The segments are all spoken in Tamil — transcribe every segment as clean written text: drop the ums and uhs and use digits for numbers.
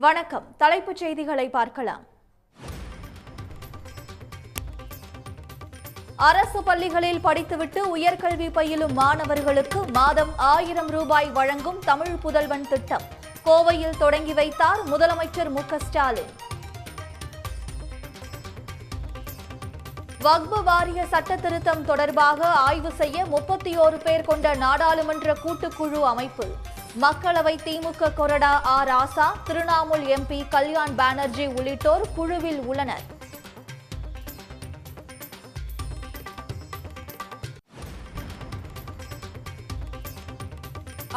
வணக்கம். தலைப்புச் செய்திகளை பார்க்கலாம். அரசு பள்ளிகளில் படித்துவிட்டு உயர்கல்வி பயிலும் மாணவர்களுக்கு மாதம் 1000 ரூபாய் வழங்கும் தமிழ் புதல்வன் திட்டம் கோவையில் தொடங்கி வைத்தார் முதலமைச்சர் மு.க.ஸ்டாலின். வக்ஃப் வாரிய சட்ட திருத்தம் தொடர்பாக ஆய்வு செய்ய 31 பேர் கொண்ட நாடாளுமன்ற கூட்டுக்குழு அமைப்பு. மக்களவை திமுக கொறடா ராசா, திரிணாமுல் எம்பி கல்யாண் பானர்ஜி உள்ளிட்டோர் குழுவில் உள்ளனர்.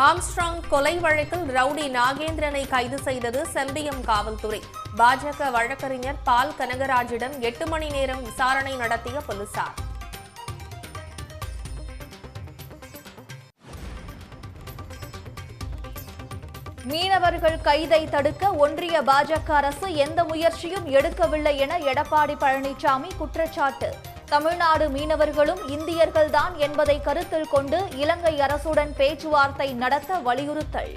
ஆம்ஸ்ட்ராங் கொலை வழக்கில் ரவுடி நாகேந்திரனை கைது செய்தது செம்பியம் காவல்துறை. பாஜக வழக்கறிஞர் பால் கனகராஜிடம் 8 மணி நேரம் விசாரணை நடத்திய போலீசார். மீனவர்கள் கைதை தடுக்க ஒன்றிய பாஜக அரசு எந்த முயற்சியும் எடுக்கவில்லை என எடப்பாடி பழனிசாமி குற்றச்சாட்டு. தமிழ்நாடு மீனவர்களும் இந்தியர்கள்தான் என்பதை கருத்தில் கொண்டு இலங்கை அரசுடன் பேச்சுவார்த்தை நடத்த வலியுறுத்தல்.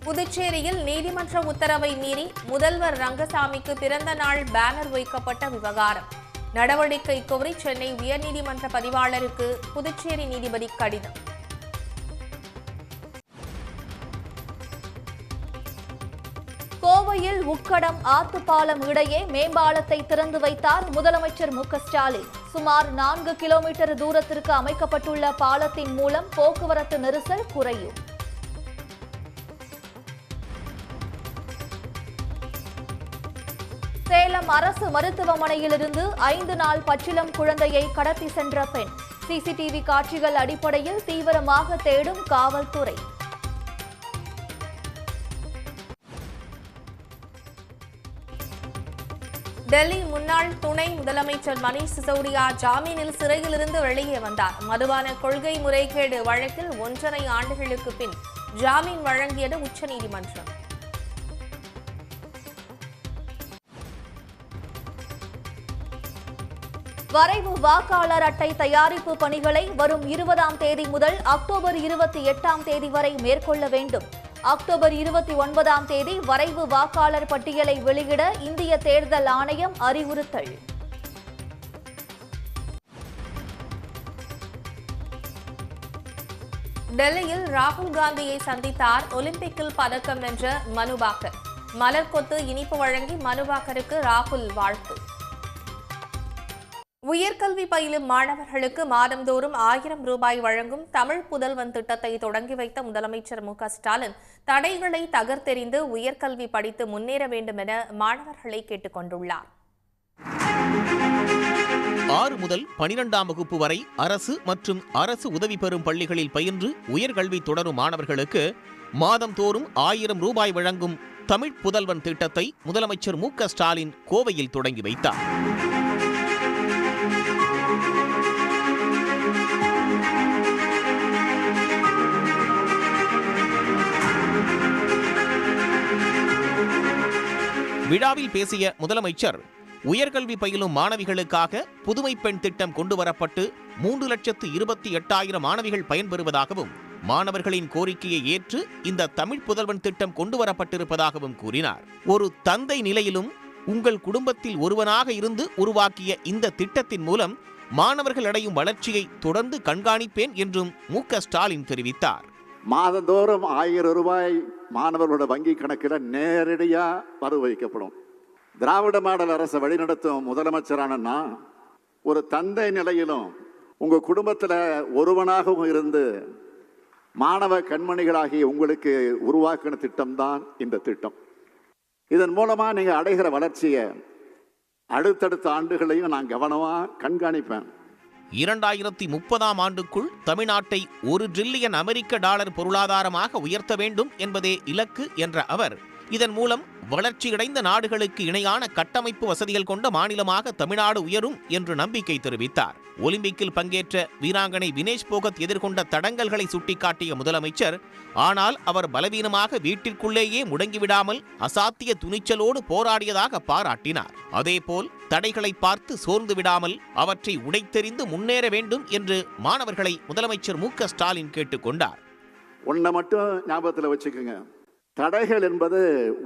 புதுச்சேரியில் நீதிமன்ற உத்தரவை மீறி முதல்வர் ரங்கசாமிக்கு பிறந்த நாள் பேனர் வைக்கப்பட்ட விவகாரம். நடவடிக்கை கோரி சென்னை உயர்நீதிமன்ற பதிவாளருக்கு புதுச்சேரி நீதிபதி கடிதம். கோவையில் உக்கடம் ஆத்துப்பாலம் இடையே மேம்பாலத்தை திறந்து வைத்தார் முதலமைச்சர் மு.க.ஸ்டாலின். சுமார் 4 கிலோமீட்டர் தூரத்திற்கு அமைக்கப்பட்டுள்ள பாலத்தின் மூலம் போக்குவரத்து நெரிசல் குறையும். சேலம் அரசு மருத்துவமனையிலிருந்து 5 நாள் பச்சிளம் குழந்தையை கடத்தி சென்ற பெண். சிசிடிவி காட்சிகள் அடிப்படையில் தீவிரமாக தேடும் காவல்துறை. டெல்லி முன்னாள் துணை முதலமைச்சர் மணீஷ் சிசோடியா ஜாமீனில் சிறையிலிருந்து வெளியே வந்தார். மதுபான கொள்கை முறைகேடு வழக்கில் 1.5 ஆண்டுகளுக்கு பின் ஜாமீன் வழங்கியது உச்சநீதிமன்றம். வரைவு வாக்காளர் அட்டை தயாரிப்பு பணிகளை வரும் 20ஆம் தேதி முதல் அக்டோபர் 28ஆம் தேதி வரை மேற்கொள்ள வேண்டும். அக்டோபர் 29ஆம் தேதி வரைவு வாக்காளர் பட்டியலை வெளியிட இந்திய தேர்தல் ஆணையம் அறிவுறுத்தல். டெல்லியில் ராகுல் காந்தியை சந்தித்தார் ஒலிம்பிக்கில் பதக்கம் வென்ற மனு பாக்கர். மலர் கொத்து இனிப்பு வழங்கி மனு பாக்கருக்கு ராகுல் வாழ்த்து. உயர்கல்வி பயிலும் மாணவர்களுக்கு மாதந்தோறும் 1000 ரூபாய் வழங்கும் தமிழ் புதல்வன் திட்டத்தை தொடங்கி வைத்த முதலமைச்சர் மு.க.ஸ்டாலின் தடைகளை தகர்த்தெறிந்து உயர்கல்வி படித்து முன்னேற வேண்டும் என மாணவர்களை கேட்டுக் கொண்டுள்ளார். 6 முதல் 12ஆம் வகுப்பு வரை அரசு மற்றும் அரசு உதவி பெறும் பள்ளிகளில் பயின்று உயர்கல்வி தொடரும் மாணவர்களுக்கு மாதந்தோறும் 1000 ரூபாய் வழங்கும் தமிழ் புதல்வன் திட்டத்தை முதலமைச்சர் மு.க.ஸ்டாலின் கோவையில் தொடங்கி வைத்தார். விழாவில் பேசிய முதலமைச்சர் உயர்கல்வி பயிலும் மாணவிகளுக்காக புதுமை பெண் திட்டம் கொண்டுவரப்பட்டு 3,28,000 மாணவிகள் பயன்பெறுவதாகவும் மாணவர்களின் கோரிக்கையை ஏற்று இந்த தமிழ் புதல்வன் திட்டம் கொண்டுவரப்பட்டிருப்பதாகவும் கூறினார். ஒரு தந்தை நிலையிலும் உங்கள் குடும்பத்தில் ஒருவனாக இருந்து உருவாக்கிய இந்த திட்டத்தின் மூலம் மாணவர்கள் அடையும் வளர்ச்சியை தொடர்ந்து கண்காணிப்பேன் என்றும் மு.க.ஸ்டாலின் தெரிவித்தார். மாதந்தோறும் 1000 ரூபாய் மாணவர்களோட வங்கி கணக்கில் நேரடியாக வரவு வைக்கப்படும். திராவிட மாடல் அரசை வழிநடத்தும் முதலமைச்சரானா ஒரு தந்தை நிலையிலும் உங்கள் குடும்பத்தில் ஒருவனாகவும் இருந்து மாணவ கண்மணிகளாகிய உங்களுக்கு உருவாக்கின திட்டம்தான் இந்த திட்டம். இதன் மூலமாக நீங்கள் அடைகிற வளர்ச்சியை அடுத்தடுத்த ஆண்டுகளையும் நான் கவனமாக கண்காணிப்பேன். 2030ஆம் ஆண்டுக்குள் தமிழ்நாட்டை $1 டிரில்லியன் அமெரிக்க டாலர் பொருளாதாரமாக உயர்த்த வேண்டும் என்பதே இலக்கு என்ற அவர் இதன் மூலம் வளர்ச்சியடைந்த நாடுகளுக்கு இணையான கட்டமைப்பு வசதிகள் கொண்ட மாநிலமாக தமிழ்நாடு உயரும் என்று நம்பிக்கை தெரிவித்தார். ஒலிம்பிக்கில் பங்கேற்ற வீராங்கனை வினேஷ் போகத் எதிர்கொண்ட தடங்கல்களை சுட்டிக்காட்டிய முதலமைச்சர், ஆனால் அவர் பலவீனமாக வீட்டிற்குள்ளேயே முடங்கிவிடாமல் அசாத்திய துணிச்சலோடு போராடியதாக பாராட்டினார். அதேபோல் தடைகளை பார்த்து சோர்ந்து விடாமல் அவற்றை உடைத்தெறிந்து முன்னேற வேண்டும் என்று மாணவர்களை முதலமைச்சர் மு.க.ஸ்டாலின் கேட்டுக்கொண்டார். ஒன்றை மட்டும் ஞாபகத்தில் வச்சுக்கோங்க, தடைகள் என்பது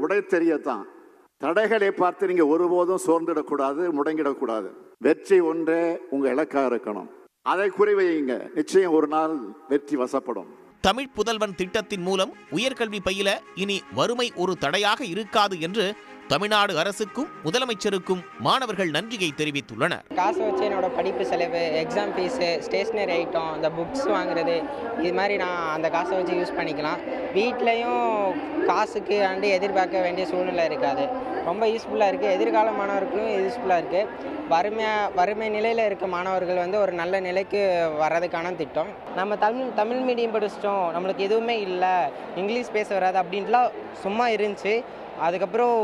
உடைத்தெறியத்தான். தடைகளை பார்த்து நீங்க ஒருபோதும் சோர்ந்திடக்கூடாது, முடங்கிடக்கூடாது. வெற்றி ஒன்றே உங்க இலக்கா இருக்கணும். அதை குறிவையுங்க, நிச்சயம் ஒரு நாள் வெற்றி வசப்படும். தமிழ் புதல்வன் திட்டத்தின் மூலம் உயர்கல்வி பயில இனி வறுமை ஒரு தடையாக இருக்காது என்று தமிழ்நாடு அரசுக்கும் முதலமைச்சருக்கும் மாணவர்கள் நன்றியை தெரிவித்துள்ளனர். காசை வச்சு என்னோட படிப்பு செலவு, எக்ஸாம் ஃபீஸு, ஸ்டேஷ்னரி ஐட்டம், இந்த புக்ஸ் வாங்குறது, இது மாதிரி நான் அந்த காசை வச்சு யூஸ் பண்ணிக்கலாம். வீட்லேயும் காசுக்கு ஆண்டு எதிர்பார்க்க வேண்டிய சூழ்நிலை இருக்காது. ரொம்ப யூஸ்ஃபுல்லாக இருக்குது. எதிர்கால மாணவர்களும் யூஸ்ஃபுல்லாக இருக்குது. வறுமை நிலையில் இருக்க மாணவர்கள் வந்து ஒரு நல்ல நிலைக்கு வர்றதுக்கான திட்டம். நம்ம தமிழ் மீடியம் படிச்சிட்டோம், நம்மளுக்கு எதுவுமே இல்லை, இங்கிலீஷ் பேச வராது அப்படின்ட்டுலாம் சும்மா இருந்துச்சு. அதுக்கப்புறம்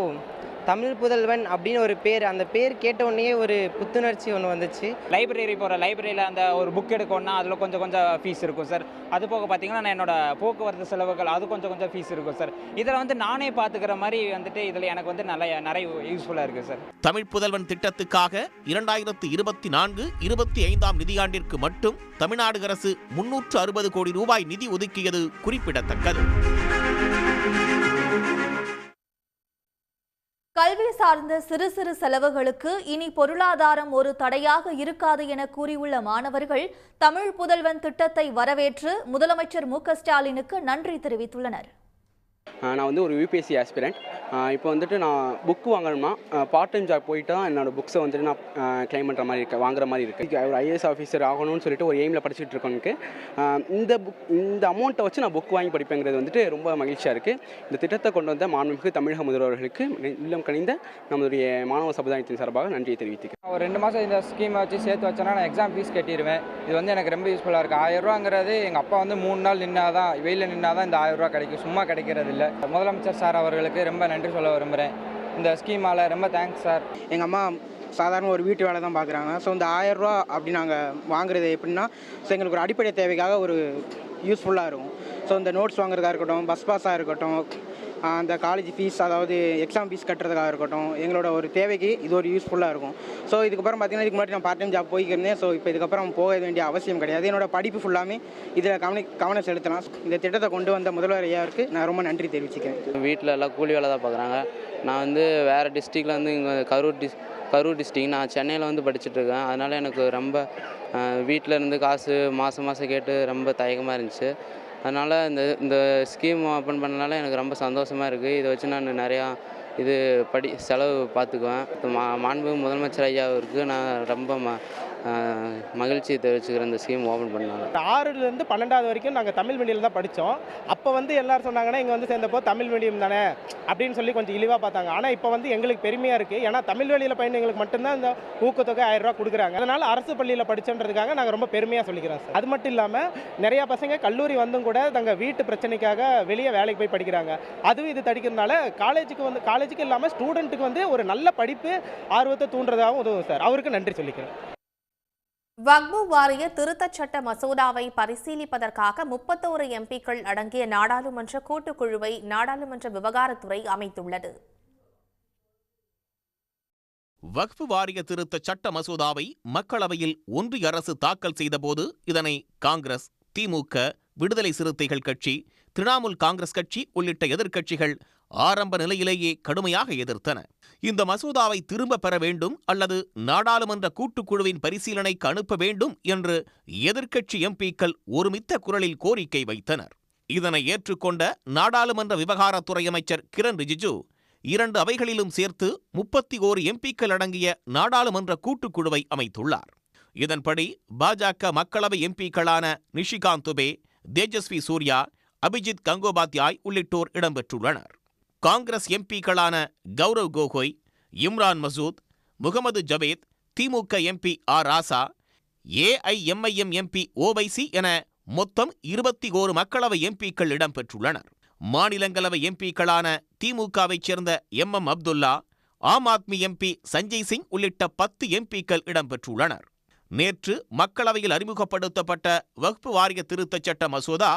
தமிழ் புதல்வன் அப்படின்னு ஒரு பேர், அந்த பேர் கேட்ட உடனே ஒரு புத்துணர்ச்சி ஒன்று வந்துச்சு. லைப்ரரி போகிற லைப்ரரியில் அந்த ஒரு புக் எடுக்கணும்னா அதில் கொஞ்சம் ஃபீஸ் இருக்கும் சார். அது போக பார்த்தீங்கன்னா நான் என்னோட போக்குவரத்து செலவுகள் அது கொஞ்சம் ஃபீஸ் இருக்கும் சார். இதில் வந்து நானே பார்த்துக்கிற மாதிரி வந்துட்டு இதில் எனக்கு வந்து நிறைய யூஸ்ஃபுல்லாக இருக்குது சார். தமிழ் புதல்வன் திட்டத்துக்காக 2024-25 நிதியாண்டிற்கு மட்டும் தமிழ்நாடு அரசு 360 கோடி ரூபாய் நிதி ஒதுக்கியது குறிப்பிடத்தக்கது. கல்வி சார்ந்த சிறு சிறு செலவுகளுக்கு இனி பொருளாதாரம் ஒரு தடையாக இருக்காது என கூறியுள்ள மாணவர்கள் தமிழ் புதல்வன் திட்டத்தை வரவேற்று முதலமைச்சர் மு.க.ஸ்டாலினுக்கு நன்றி தெரிவித்துள்ளனர். நான் வந்து ஒரு யூபிஎஸ்சி ஆஸ்பிரண்ட். இப்போ வந்துட்டு நான் புக்கு வாங்கணும்னா பார்ட் டைம் ஜாப் போயிட்டு தான் என்னோடய புக்ஸை வந்துட்டு நான் கிளைம் பண்ணுற மாதிரி இருக்குது, வாங்குற மாதிரி இருக்குது. ஒரு ஐஏஎஸ் ஆஃபீஸர் ஆகணும்னு சொல்லிட்டு ஒரு எய்மில் படிச்சுட்டு இருக்கவனுக்கு இந்த அமௌண்ட்டை வச்சு நான் புக் வாங்கி படிப்பேங்கிறது வந்துட்டு ரொம்ப மகிழ்ச்சியாக இருக்குது. இந்த திட்டத்தை கொண்டு வந்த மாண்புமிகு தமிழக முதல்வர்களுக்கு இல்லம் கனிந்த நம்மளுடைய மாணவ சமுதாயத்தின் சார்பாக நன்றியை தெரிவித்துக்கிறேன். ஒரு 2 மாதம் இந்த ஸ்கீமை வச்சு சேர்த்து வச்சேன்னா நான் எக்ஸாம் ஃபீஸ் கட்டிடுவேன். இது வந்து எனக்கு ரொம்ப யூஸ்ஃபுல்லாக இருக்குது. 1000 ரூபாங்கிறது எங்கள் அப்பா வந்து 3 நாள் நின்னாதான், வெயிலில் நின்னாதான் இந்த 1000 ரூபா கிடைக்கும், சும்மா கிடைக்கிறது இல்லை. முதலமைச்சர் சார் அவர்களுக்கு ரொம்ப நன்றி சொல்ல விரும்புகிறேன். இந்த ஸ்கீமால் ரொம்ப தேங்க்ஸ் சார். எங்கள் அம்மா சாதாரண ஒரு வீட்டு வேலை தான் பார்க்குறாங்க. ஸோ இந்த 1000 ரூபா அப்படி நாங்கள் வாங்குறது எப்படின்னா, ஸோ எங்களுக்கு ஒரு அடிப்படை தேவைக்காக ஒரு யூஸ்ஃபுல்லாக இருக்கும். ஸோ இந்த நோட்ஸ் வாங்குறதா இருக்கட்டும், பஸ் பாஸாக இருக்கட்டும், அந்த காலேஜ் ஃபீஸ், அதாவது எக்ஸாம் ஃபீஸ் கட்டுறதுக்காக இருக்கட்டும், எங்களோட ஒரு தேவைக்கு இது ஒரு யூஸ்ஃபுல்லாக இருக்கும். ஸோ இதுக்கப்புறம் பார்த்தீங்கன்னா, இதுக்கு முன்னாடி நான் பார்ட் டைம் ஜாப் போய்க்கிருந்தேன். ஸோ இப்போ இதுக்கப்புறம் போக வேண்டிய அவசியம் கிடையாது. என்னோட படிப்பு ஃபுல்லாமே இதில் கவனம் செலுத்தலாம். இந்த திட்டத்தை கொண்டு வந்த முதல்வர் ஐயாவுக்கு நான் ரொம்ப நன்றி தெரிவிச்சுக்கிறேன். வீட்டில் எல்லாம் கூலி வேலை தான் பார்க்குறாங்க. நான் வந்து வேறு டிஸ்ட்ரிக்டில் வந்து இங்கே கரூர் டிஸ்ட்ரிக், நான் சென்னையில் வந்து படிச்சுட்ருக்கேன். அதனால் எனக்கு ரொம்ப வீட்டில் இருந்து காசு மாதம் கேட்டு ரொம்ப தயக்கமாக இருந்துச்சு. அதனால் இந்த ஸ்கீம் ஓப்பன் பண்ணனால எனக்கு ரொம்ப சந்தோஷமாக இருக்குது. இதை வச்சு நான் நிறையா செலவு பார்த்துக்குவேன். மாண்புமிகு முதலமைச்சர் ஐயாவிற்கு நான் ரொம்ப மகிழ்ச்சி தெரிவிச்சுக்கிறேன் இந்த ஸ்கீம் ஓப்பன் பண்ணாங்க. 6லேருந்து 12வது வரைக்கும் நாங்கள் தமிழ் மீடியம் தான் படித்தோம். அப்போ வந்து எல்லோரும் சொன்னாங்கன்னா, இங்கே வந்து சேர்ந்தப்போ தமிழ் மீடியம் தானே அப்படின்னு சொல்லி கொஞ்சம் இழிவாக பார்த்தாங்க. ஆனால் இப்போ வந்து எங்களுக்கு பெருமையாக இருக்குது. ஏன்னா தமிழ் வழியில் பையன் எங்களுக்கு மட்டும்தான் இந்த ஊக்கத்தொகை 1000 ரூபா கொடுக்குறாங்க. அதனால் அரசு பள்ளியில் படித்தோன்றதுக்காக நாங்கள் ரொம்ப பெருமையாக சொல்லிக்கிறோம் சார். அது மட்டும் இல்லாமல் நிறையா பசங்க கல்லூரி வந்தும் கூட தங்கள் வீட்டு பிரச்சனைக்காக வெளியே வேலைக்கு போய் படிக்கிறாங்க. அதுவும் இது தடுக்கிறதுனால காலேஜுக்கு இல்லாமல் ஸ்டூடெண்ட்டுக்கு வந்து ஒரு நல்ல படிப்பு ஆர்வத்தை தூண்டுறதாகவும் உதவும் சார். அவருக்கு நன்றி சொல்லிக்கிறேன். வக்ஃபு வாரிய திருத்தச் சட்ட மசோதாவை பரிசீலிப்பதற்காக 31 எம்பிக்கள் அடங்கிய நாடாளுமன்ற கூட்டுக்குழுவை நாடாளுமன்ற விவகாரத்துறை அமைத்துள்ளது. வக்ஃபு வாரிய திருத்த சட்ட மசோதாவை மக்களவையில் ஒன்றிய அரசு தாக்கல் செய்தபோது இதனை காங்கிரஸ், திமுக, விடுதலை சிறுத்தைகள் கட்சி, திரிணாமுல் காங்கிரஸ் கட்சி உள்ளிட்ட எதிர்க்கட்சிகள் ஆரம்ப நிலையிலேயே கடுமையாக எதிர்த்தன. இந்த மசோதாவை திரும்ப பெற வேண்டும் அல்லது நாடாளுமன்ற கூட்டுக்குழுவின் பரிசீலனைக்கு அனுப்ப வேண்டும் என்று எதிர்க்கட்சி எம்பிக்கள் ஒருமித்த குரலில் கோரிக்கை வைத்தனர். இதனை ஏற்றுக்கொண்ட நாடாளுமன்ற விவகாரத்துறை அமைச்சர் கிரண் ரிஜிஜு 2 அவைகளிலும் சேர்த்து 31 எம்பிக்கள் அடங்கிய நாடாளுமன்ற கூட்டுக்குழுவை அமைத்துள்ளார். இதன்படி பாஜக மக்களவை எம்பிக்களான நிஷிகாந்த் துபே, தேஜஸ்வி சூர்யா, அபிஜித் கங்கோபாத்யாய் உள்ளிட்டோர் இடம்பெற்றுள்ளனர். காங்கிரஸ் எம்பிக்களான கௌரவ் கோகோய், இம்ரான் மசூத், முகமது ஜவேத், திமுக எம்பி ஆர் ராசா, ஏஐஎம்ஐஎம் எம்பி ஓவைசி என மொத்தம் 21 மக்களவை எம்பிக்கள் இடம்பெற்றுள்ளனர். மாநிலங்களவை எம்பிக்களான திமுகவைச் சேர்ந்த MM அப்துல்லா, ஆம் ஆத்மி MP சஞ்சய் சிங் உள்ளிட்ட 10 எம்பிக்கள் இடம்பெற்றுள்ளனர். நேற்று மக்களவையில் அறிமுகப்படுத்தப்பட்ட வக்ஃப் வாரிய திருத்தச் சட்ட மசோதா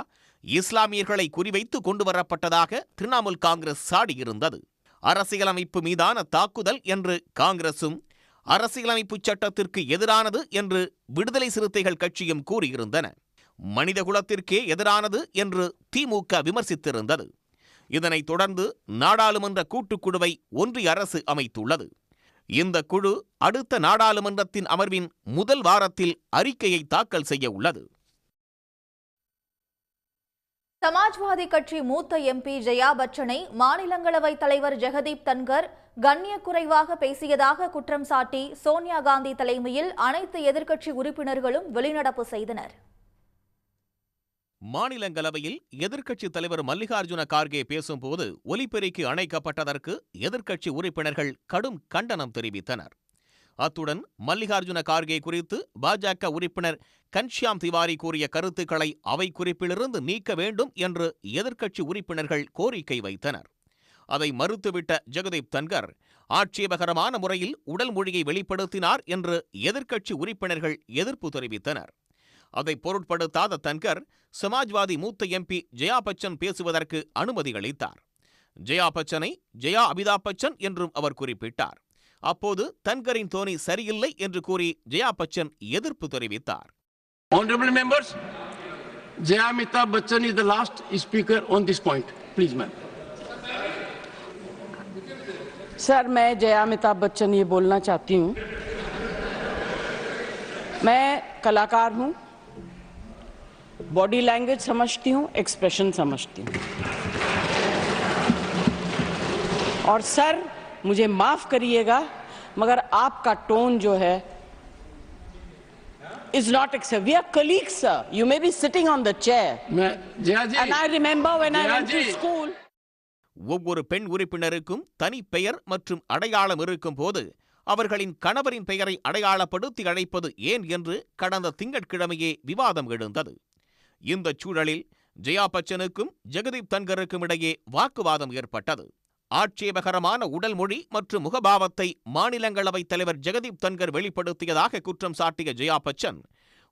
இஸ்லாமியர்களை குறிவைத்து கொண்டுவரப்பட்டதாக திரிணாமுல் காங்கிரஸ் சாடியிருந்தது. அரசியலமைப்பு மீதான தாக்குதல் என்று காங்கிரசும், அரசியலமைப்பு சட்டத்திற்கு எதிரானது என்று விடுதலை சிறுத்தைகள் கட்சியும் கூறியிருந்தன. மனிதகுலத்திற்கே எதிரானது என்று திமுக விமர்சித்திருந்தது. இதனைத் தொடர்ந்து நாடாளுமன்ற கூட்டுக்குழுவை ஒன்றிய அரசு அமைத்துள்ளது. இந்த குழு அடுத்த நாடாளுமன்றத்தின் அமர்வின் முதல் வாரத்தில் அறிக்கையை தாக்கல் செய்ய உள்ளது. சமாஜ்வாதி கட்சி மூத்த MP ஜெயா பச்சனை மாநிலங்களவை தலைவர் ஜெகதீப் தன்கர் கண்ணியக்குறைவாக பேசியதாக குற்றம் சாட்டி சோனியா காந்தி தலைமையில் அனைத்து எதிர்க்கட்சி உறுப்பினர்களும் வெளிநடப்பு செய்தனர். மாநிலங்களவையில் எதிர்க்கட்சித் தலைவர் மல்லிகார்ஜுன கார்கே பேசும்போது ஒலிபெருக்கி அணைக்கப்பட்டதற்கு எதிர்க்கட்சி உறுப்பினர்கள் கடும் கண்டனம் தெரிவித்தனர். அத்துடன் மல்லிகார்ஜுன கார்கே குறித்து பாஜக உறுப்பினர் கன்ஷ்யாம் திவாரி கூறிய கருத்துக்களை அவை குறிப்பிலிருந்து நீக்க வேண்டும் என்று எதிர்க்கட்சி உறுப்பினர்கள் கோரிக்கை வைத்தனர். அதை மறுத்துவிட்ட ஜெகதீப் தன்கர் ஆட்சேபகரமான முறையில் உடல் மொழியை வெளிப்படுத்தினார் என்று எதிர்க்கட்சி உறுப்பினர்கள் எதிர்ப்பு தெரிவித்தனர். அதை பொருட்படுத்தாத தன்கர் சமாஜ்வாதி மூத்த MP ஜெயா பச்சன் பேசுவதற்கு அனுமதி அளித்தார். ஜெயா பச்சனை ஜெயா அமிதாப் பச்சன் என்றும் அவர் குறிப்பிட்டார். அப்போது தன்கரின் தோனி சரியில்லை என்று கூறி ஜெயா பச்சன் எதிர்ப்பு தெரிவித்தார். Honorable members, Jaya Amitabh Bachchan is the last speaker on this point. Please, ma'am. Sir, मैं जया अमिताभ बच्चन ये बोलना चाहती हूँ, मैं कलाकार हूँ, बॉडी लैंग्वेज समझती हूँ, एक्सप्रेशन समझती हूँ, और सर मुझे माफ करिएगा मगर आपका टोन जो है is not acceptable. We are colleagues, sir. You may be sitting on the chair. And I remember when I went to school. ஒவ்வொரு பெண் உறுப்பினருக்கும் தனி பெயர் மற்றும் அடையாளம் இருக்கும் போது அவர்களின் கணவரின் பெயரை அடையாளப்படுத்தி அழைப்பது ஏன் என்று கடந்த திங்கட்கிழமையே விவாதம் எழுந்தது. இந்த சூழலில் ஜெயா பச்சனுக்கும் ஜெகதீப் தன்கருக்கும் இடையே வாக்குவாதம் ஏற்பட்டது. ஆட்சேபகரமான உடல் மொழி மற்றும் முகபாவத்தை மாநிலங்களவைத் தலைவர் ஜெகதீப் தன்கர் வெளிப்படுத்தியதாக குற்றம் சாட்டிய ஜெயா பச்சன்,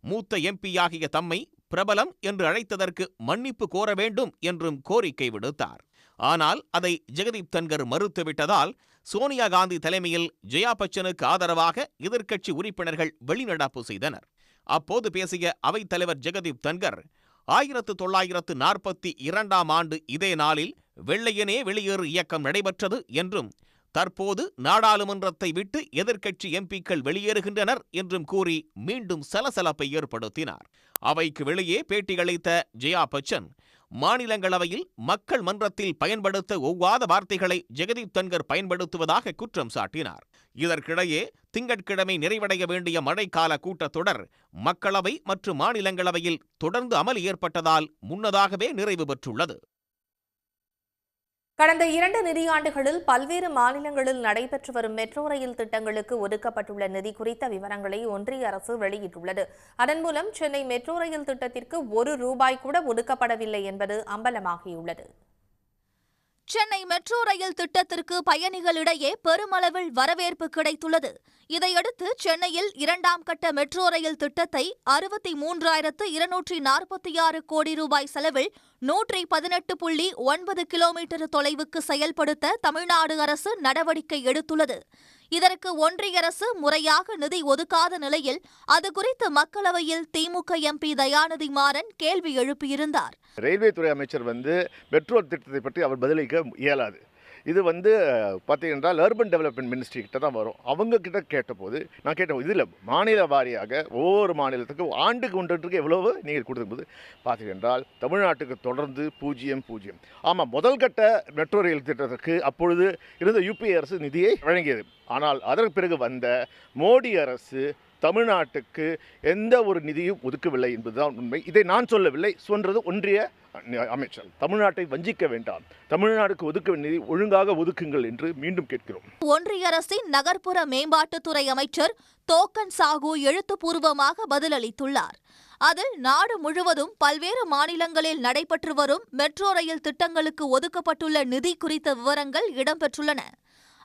மூத்த MP-யாகிய தம்மை பிரபலம் என்று அழைத்ததற்கு மன்னிப்பு கோர வேண்டும் என்றும் கோரிக்கை விடுத்தார். ஆனால் அதை ஜெகதீப் தன்கர் மறுத்துவிட்டதால் சோனியா காந்தி தலைமையில் ஜெயா பச்சனுக்கு ஆதரவாக எதிர்க்கட்சி உறுப்பினர்கள் வெளிநடப்பு செய்தனர். அப்போது பேசிய அவைத் தலைவர் ஜெகதீப் தன்கர், 1942ஆம் ஆண்டு இதே நாளில் வெள்ளையனே வெளியேறு இயக்கம் நடைபெற்றது என்றும் தற்போது நாடாளுமன்றத்தை விட்டு எதிர்க்கட்சி MPக்கள் வெளியேறுகின்றனர் என்றும் கூறி மீண்டும் சலசலப்பை ஏற்படுத்தினார். அவைக்கு வெளியே பேட்டியளித்த ஜெயா பச்சன், மாநிலங்களவையில் மக்கள் மன்றத்தில் பயன்படுத்த ஒவ்வாத வார்த்தைகளை ஜெகதீப் தன்கர் பயன்படுத்துவதாக குற்றம் சாட்டினார். இதற்கிடையே திங்கட்கிழமை நிறைவடைய வேண்டிய மழைக்கால கூட்டத்தொடர் மக்களவை மற்றும் மாநிலங்களவையில் தொடர்ந்து அமளி ஏற்பட்டதால் முன்னதாகவே நிறைவு பெற்றுள்ளது. கடந்த 2 நிதியாண்டுகளில் பல்வேறு மாநிலங்களில் நடைபெற்று வரும் மெட்ரோ ரயில் திட்டங்களுக்கு ஒதுக்கப்பட்டுள்ள நிதி குறித்த விவரங்களை ஒன்றிய அரசு வெளியிட்டுள்ளது. அதன் மூலம் சென்னை மெட்ரோ ரயில் திட்டத்திற்கு ₹1 கூட ஒதுக்கப்படவில்லை என்பது அம்பலமாகியுள்ளது. சென்னை மெட்ரோ ரயில் திட்டத்திற்கு பயணிகளிடையே பெருமளவில் வரவேற்பு கிடைத்துள்ளது. இதையடுத்து சென்னையில் 2ஆம் கட்ட மெட்ரோ ரயில் திட்டத்தை 63,246 கோடி ரூபாய் செலவில் 118.9 கிலோமீட்டர் தொலைவுக்கு செயல்படுத்த தமிழ்நாடு அரசு நடவடிக்கை எடுத்துள்ளது. இதற்கு ஒன்றிய அரசு முறையாக நிதி ஒதுக்காத நிலையில் அது குறித்து மக்களவையில் திமுக MP தயாநிதி மாறன் கேள்வி எழுப்பியிருந்தார். ரயில்வே துறை அமைச்சர் மெட்ரோ திட்டத்தை பற்றி அவர் பதிலளிக்க இயலாது. இது பார்த்தீங்கன்னா அர்பன் டெவலப்மெண்ட் மினிஸ்ட்ரி கிட்ட தான் வரும். அவங்க கிட்ட கேட்டபோது நான் கேட்டேன், இதில் மாநில வாரியாக ஒவ்வொரு மாநிலத்துக்கு ஆண்டுக்கு ஒன்றுக்கு எவ்வளவு நீங்கள் கொடுக்கும்போது பார்த்தீங்கன்றால் தமிழ்நாட்டுக்கு தொடர்ந்து 0. ஆமாம், முதல் கட்ட மெட்ரோ ரயில் திட்டத்திற்கு அப்பொழுது இருந்த UPA அரசு நிதியை வழங்கியது. ஆனால் அதற்கு பிறகு வந்த மோடி அரசு தமிழ்நாட்டுக்கு எந்த ஒரு நிதியும் ஒதுக்கவில்லை என்பதுதான் உண்மை. இதை நான் சொல்லவில்லை, சொல்றது ஒன்றிய அமைச்சர். தமிழ்நாட்டை வஞ்சிக்க வேண்டாம், தமிழ்நாடுக்கு ஒதுக்க நிதி ஒழுங்காக ஒதுக்குங்கள் என்று மீண்டும் கேட்கிறோம். ஒன்றிய அரசின் நகர்ப்புற மேம்பாட்டுத்துறை அமைச்சர் தோக்கன் சாகு எழுத்துப்பூர்வமாக பதிலளித்துள்ளார். அதில் நாடு முழுவதும் பல்வேறு மாநிலங்களில் நடைபெற்று வரும் மெட்ரோ ரயில் திட்டங்களுக்கு ஒதுக்கப்பட்டுள்ள நிதி குறித்த விவரங்கள் இடம்பெற்றுள்ளன.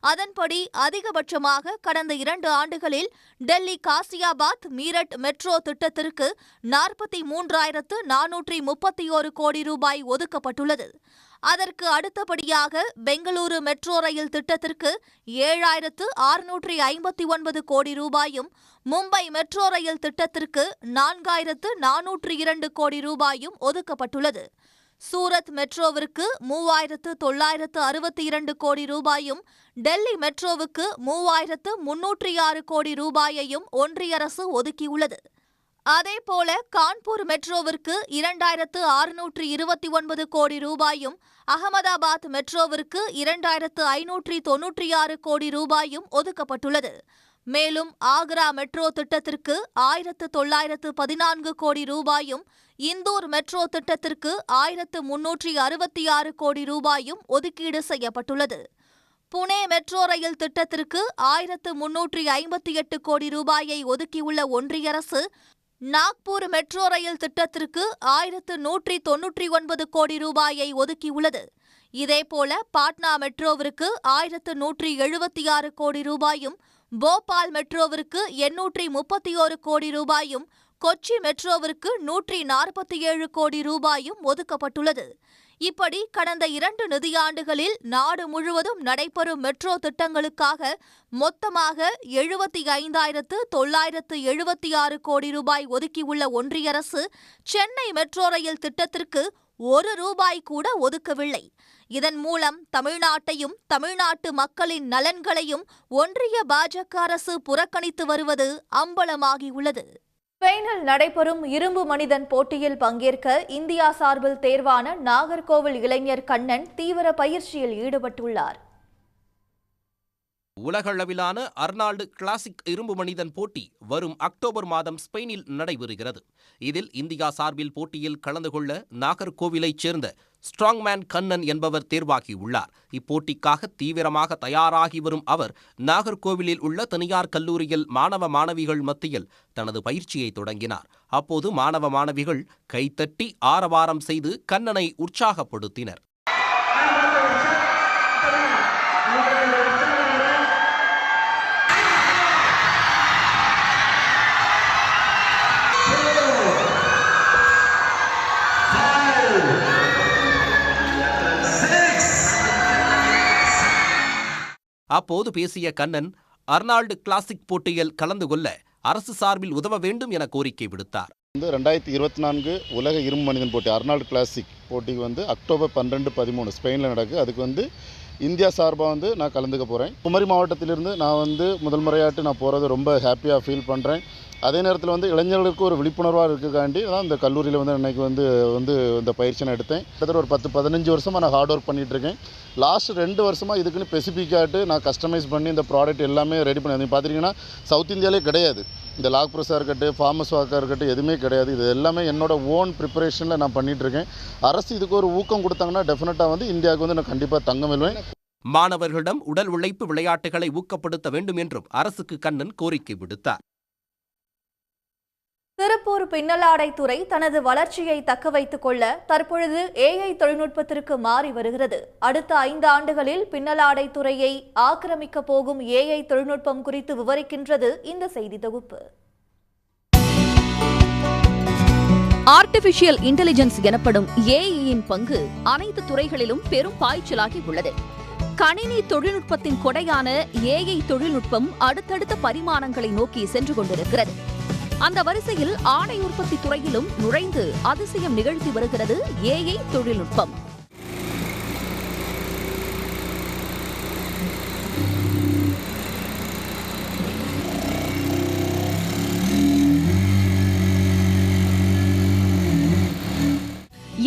அதன்படி அதிகபட்சமாக கடந்த 2 ஆண்டுகளில் டெல்லி காசியாபாத் மீரட் மெட்ரோ திட்டத்திற்கு 43,431 கோடி ரூபாய் ஒதுக்கப்பட்டுள்ளது. அதற்கு அடுத்தபடியாக பெங்களூரு மெட்ரோ ரயில் திட்டத்திற்கு 7,659 கோடி ரூபாயும், மும்பை மெட்ரோ ரயில் திட்டத்திற்கு 4,402 கோடி ரூபாயும் ஒதுக்கப்பட்டுள்ளது. சூரத் மெட்ரோவிற்கு 3,962 கோடி ரூபாயும், டெல்லி மெட்ரோவுக்கு 3,306 கோடி ரூபாயையும் ஒன்றிய அரசு ஒதுக்கியுள்ளது. அதேபோல கான்பூர் மெட்ரோவிற்கு 2,629 கோடி ரூபாயும், அகமதாபாத் மெட்ரோவிற்கு 2,596 கோடி ரூபாயும் ஒதுக்கப்பட்டுள்ளது. மேலும் ஆக்ரா மெட்ரோ திட்டத்திற்கு 1,914 கோடி ரூபாயும், இந்தூர் மெட்ரோ திட்டத்திற்கு 1,366 கோடி ரூபாயும் ஒதுக்கீடு செய்யப்பட்டுள்ளது. புனே மெட்ரோ ரயில் திட்டத்திற்கு 1,358 கோடி ரூபாயை ஒதுக்கியுள்ள ஒன்றிய அரசு நாக்பூர் மெட்ரோ ரயில் திட்டத்திற்கு 1,199 கோடி ரூபாயை ஒதுக்கியுள்ளது. இதேபோல பாட்னா மெட்ரோவிற்கு 1,176 கோடி ரூபாயும், போபால் மெட்ரோவிற்கு 831 கோடி ரூபாயும், கொச்சி மெட்ரோவிற்கு 147 கோடி ரூபாயும் ஒதுக்கப்பட்டுள்ளது. இப்படி கடந்த 2 நிதியாண்டுகளில் நாடு முழுவதும் நடைபெறும் மெட்ரோ திட்டங்களுக்காக மொத்தமாக 75,976 கோடி ரூபாய் ஒதுக்கியுள்ள ஒன்றிய அரசு சென்னை மெட்ரோ ரயில் திட்டத்திற்கு 1 ரூபாய் கூட ஒதுக்கவில்லை. இதன் மூலம் தமிழ்நாட்டையும் தமிழ்நாட்டு மக்களின் நலன்களையும் ஒன்றிய பாஜக அரசு புறக்கணித்து வருவது அம்பலமாகியுள்ளது. ஸ்பெயினில் நடைபெறும் இரும்பு மனிதன் போட்டியில் பங்கேற்க இந்தியா சார்பில் தேர்வான நாகர்கோவில் இளைஞர் கண்ணன் தீவிர பயிற்சியில் ஈடுபட்டுள்ளார். உலகளவிலான அர்னால்டு கிளாசிக் இரும்பு மனிதன் போட்டி வரும் அக்டோபர் மாதம் ஸ்பெயினில் நடைபெறுகிறது. இதில் இந்தியா சார்பில் போட்டியில் கலந்து கொள்ள நாகர்கோவிலைச் சேர்ந்த ஸ்ட்ராங்மேன் கண்ணன் என்பவர் தேர்வாகியுள்ளார். இப்போட்டிக்காக தீவிரமாக தயாராகி வரும் அவர் நாகர்கோவிலில் உள்ள தனியார் கல்லூரியில் மாணவ மாணவிகள் மத்தியில் தனது பயிற்சியை தொடங்கினார். அப்போது மாணவ மாணவிகள் கைத்தட்டி ஆரவாரம் செய்து கண்ணனை உற்சாகப்படுத்தினர். அப்போது பேசிய கண்ணன் அர்னால்டு கிளாசிக் போட்டியில் கலந்து கொள்ள அரசு சார்பில் உதவ வேண்டும் என கோரிக்கை விடுத்தார். 2024 உலக இரும்பு மனிதன் போட்டி அர்னால்டு கிளாசிக் போட்டிக்கு அக்டோபர் 12-13 ஸ்பெயினில் நடக்குது. அதுக்கு இந்தியா சார்பாக நான் கலந்துக்க போகிறேன். குமரி மாவட்டத்திலிருந்து நான் முதல் முறையாட்டு நான் போகிறது ரொம்ப ஹாப்பியாக ஃபீல் பண்ணுறேன். அதே நேரத்தில் இளைஞர்களுக்கு ஒரு விழிப்புணர்வாக இருக்குக்காண்டி தான் இந்த கல்லூரியில் இன்றைக்கி இந்த பயிற்சி நான் எடுத்தேன். கிட்டத்தட்ட ஒரு 10-15 வருஷமாக நான் ஹார்ட் ஒர்க் பண்ணிகிட்ருக்கேன். லாஸ்ட் 2 வருஷமாக இதுக்குன்னு ஸ்பெசிஃபிக்காட்டு நான் கஸ்டமைஸ் பண்ணி இந்த ப்ராடக்ட் எல்லாமே ரெடி பண்ணி நீங்கள் பார்த்துட்டிங்கன்னா சவுத் இந்தியாவிலே கிடையாது. இந்த லாக் ப்ரெஸ்ஸாக இருக்கட்டும், ஃபார்மஸ் வாக்காக இருக்கட்டும், எதுவுமே கிடையாது. இது எல்லாமே என்னோடய ஓன் ப்ரிப்பரேஷனில் நான் பண்ணிகிட்ருக்கேன். அரசு இதுக்கு ஒரு ஊக்கம் கொடுத்தாங்கன்னா டெஃபினட்டாக இந்தியாவுக்கு நான் கண்டிப்பாக தங்கம் வெல்வேன். மாணவர்களிடம் உடல் உழைப்பு விளையாட்டுகளை ஊக்கப்படுத்த வேண்டும் என்றும் அரசுக்கு கண்ணன் கோரிக்கை விடுத்தார். திருப்பூர் பின்னலாடைத்துறை தனது வளர்ச்சியை தக்க வைத்துக் கொள்ள தற்பொழுது AI தொழில்நுட்பத்திற்கு மாறி வருகிறது. அடுத்த 5 ஆண்டுகளில் பின்னலாடைத்துறையை ஆக்கிரமிக்க போகும் AI தொழில்நுட்பம் குறித்து விவரிக்கின்றது இந்த செய்தி தொகுப்பு. ஆர்டிபிஷியல் இன்டெலிஜென்ஸ் எனப்படும் AIயின் பங்கு அனைத்து துறைகளிலும் பெரும் பாய்ச்சலாகி உள்ளது. கணினி தொழில்நுட்பத்தின் கொடையான AI தொழில்நுட்பம் அடுத்தடுத்த பரிமாணங்களை நோக்கி சென்று கொண்டிருக்கிறது. அந்த வரிசையில் ஆடை உற்பத்தி துறையிலும் நுழைந்து அதிசயம் நிகழ்த்தி வருகிறது AI தொழில்நுட்பம்.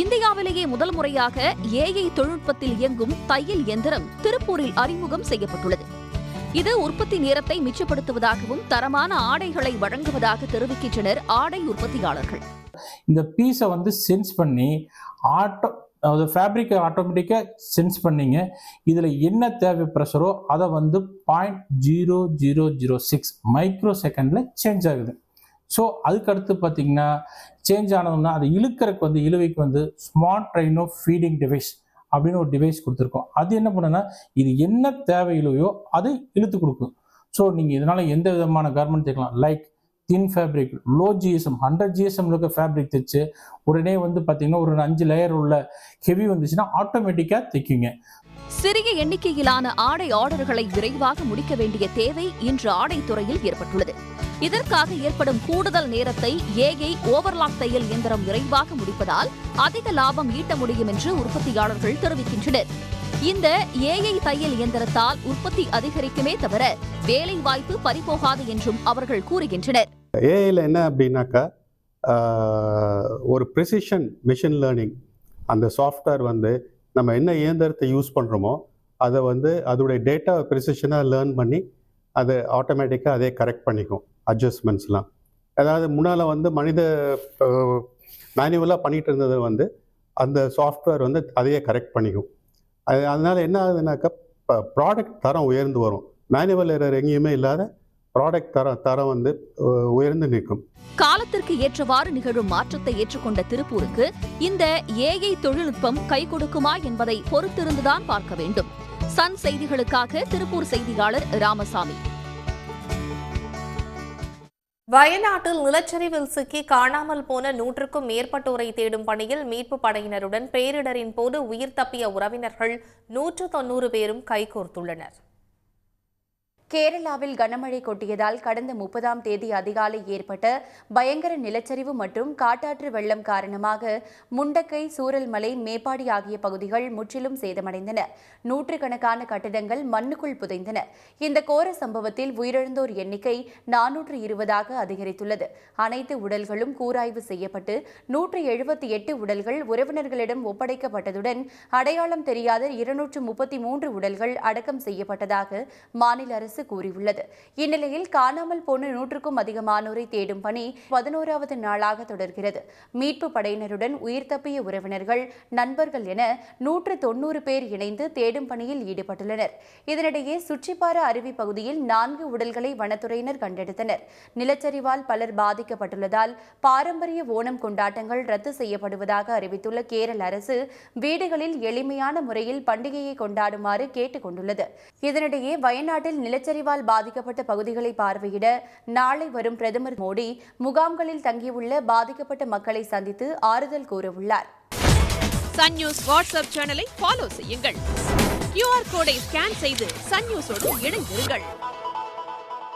இந்தியாவிலேயே முதல் முறையாக AI தொழில்நுட்பத்தில் இயங்கும் தையல் எந்திரம் திருப்பூரில் அறிமுகம் செய்யப்பட்டுள்ளது. இது உற்பத்தி நேரத்தை மிச்சப்படுத்துவதாகவும் தரமான ஆடைகளை வழங்குவதாக தெரிவிக்கின்றனர் ஆடை உற்பத்தியாளர்கள். இந்த பீஸை வந்து சென்ஸ் பண்ணி அதாவது ஃபேப்ரிக்கை ஆட்டோமேட்டிக்காக சென்ஸ் பண்ணிங்க. இதில் என்ன தேவை ப்ரெஷரோ அதை வந்து 0.0006 மைக்ரோ செகண்டில் சேஞ்ச் ஆகுது. ஸோ அதுக்கடுத்து பார்த்தீங்கன்னா சேஞ்ச் ஆனதுன்னா அது இழுக்கிறதுக்கு வந்து இழுவைக்கு வந்து ஸ்மார்ட் ட்ரைனோ ஃபீடிங் டிவைஸ் அப்படின்னு ஒரு டிவைஸ் கொடுத்துருக்கோம். அது என்ன பண்ணுன்னா இது என்ன தேவை இழுவையோ அதை இழுத்து கொடுக்கும். ஸோ நீங்கள் இதனால் எந்த விதமான கார்மெண்ட் தைக்கலாம். லைக் தின் ஃபேப்ரிக், லோ ஜிஎஸ்எம் 100 GSM இருக்க ஃபேப்ரிக் தைச்சு உடனே வந்து பார்த்தீங்கன்னா ஒரு 5 லேயர் உள்ள ஹெவி வந்துச்சுன்னா ஆட்டோமேட்டிக்காக தைக்குங்க. சிறிய எண்ணிக்கையிலான ஆடை ஆர்டர்களை விரைவாக முடிக்க வேண்டிய தேவை இன்று ஆடைத்துறையில் ஏற்பட்டுள்ளது. இதற்காக ஏற்படும் கூடுதல் நேரத்தை ஏஐ ஓவர்லாக் தையல் இயந்திரம் விரைவாக முடிப்பதால் அதிக லாபம் ஈட்ட முடியும் என்று உற்பத்தியாளர்கள் தெரிவிக்கின்றனர். இந்த ஏஐ தையல் இயந்திரத்தால் உற்பத்தி அதிகரிக்குமே தவிர வேலை வாய்ப்பு பறிபோகாது என்றும் அவர்கள் கூறுகின்றனர். ஏஐல என்ன அப்படின்னாக்கா ஒரு ப்ரிசிஷன் மிஷின் லேர்னிங், அந்த சாஃப்ட்வேர் வந்து நம்ம என்ன இயந்திரத்தை யூஸ் பண்ணுறோமோ அதை வந்து அதோடைய டேட்டா ப்ரிசிஷனாக லேர்ன் பண்ணி அதை ஆட்டோமேட்டிக்காக அதே கரெக்ட் பண்ணிக்கும் அட்ஜஸ்ட்மெண்ட்ஸ்லாம். அதாவது முன்னால் வந்து மனித மேனுவலாக பண்ணிகிட்டு இருந்தது வந்து அந்த சாஃப்ட்வேர் வந்து அதையே கரெக்ட் பண்ணிக்கும். அதனால் என்ன ஆகுதுனாக்கா ப்ராடக்ட் தரம் உயர்ந்து வரும். மேனுவல் எரர் எங்கேயுமே இல்லாத ப்ராடக்ட் தரம் வந்து உயர்ந்து நிற்கும். காலத்திற்கு ஏற்றவாறு நிகழும் மாற்றத்தை ஏற்றுக்கொண்ட திருப்பூருக்கு இந்த ஏஐ தொழில்நுட்பம் கை கொடுக்குமா என்பதை பொறுத்திருந்துதான் பார்க்க வேண்டும். சன் செய்திகளுக்காக திருப்பூர் செய்தியாளர் ராமசாமி. வயநாட்டில் நிலச்சரிவில் சிக்கி காணாமல் போன 100க்கும் மேற்பட்டோரை தேடும் பணியில் மீட்பு படையினருடன் பேரிடரின் போது உயிர் தப்பிய உறவினர்கள் 190 பேரும் கைகோர்த்துள்ளனர். கேரளாவில் கனமழை கொட்டியதால் கடந்த 30ஆம் தேதி அதிகாலை ஏற்பட்ட பயங்கர நிலச்சரிவு மற்றும் காட்டாற்று வெள்ளம் காரணமாக முண்டக்கை, சூரல்மலை, மேப்பாடி ஆகிய பகுதிகள் முற்றிலும் சேதமடைந்தன. நூற்றுக்கணக்கான கட்டடங்கள் மண்ணுக்குள் புதைந்தன. இந்த கோர சம்பவத்தில் உயிரிழந்தோர் எண்ணிக்கை 420ஆக அதிகரித்துள்ளது. அனைத்து உடல்களும் கூராய்வு செய்யப்பட்டு 178 உடல்கள் உறவினர்களிடம் ஒப்படைக்கப்பட்டதுடன் அடையாளம் தெரியாத 233 உடல்கள் அடக்கம் செய்யப்பட்டதாக மாநில அரசு கூறியுள்ளது. இந்நிலையில் காணாமல் போன 100க்கும் அதிகமானோரை தேடும் பணி 11வது நாளாக தொடர்கிறது. மீட்பு படையினருடன் உயிர் தப்பிய உறவினர்கள், நண்பர்கள் என 190 பேர் இணைந்து தேடும் பணியில் ஈடுபட்டுள்ளனர். இதனிடையே சுற்றிப்பார அருவி பகுதியில் 4 உடல்களை வனத்துறையினர் கண்டெடுத்தனர். நிலச்சரிவால் பலர் பாதிக்கப்பட்டுள்ளதால் பாரம்பரிய ஓணம் கொண்டாட்டங்கள் ரத்து செய்யப்படுவதாக அறிவித்துள்ள கேரள அரசு வீடுகளில் எளிமையான முறையில் பண்டிகையை கொண்டாடுமாறு கேட்டுக் கொண்டுள்ளது. இதனிடையே வயநாட்டில் நிலச்சரிவால் பாதிக்கப்பட்ட பகுதிகளை பார்வையிட நாளை வரும் பிரதமர் மோடி முகாம்களில் தங்கியுள்ள பாதிக்கப்பட்ட மக்களை சந்தித்து ஆறுதல் கூறவுள்ளார். சன் நியூஸ் வாட்ஸ்அப் சேனலை ஃபாலோ செய்யுங்கள். QR கோடை ஸ்கேன் செய்து சன் நியூஸோடு இணைந்திருங்கள்.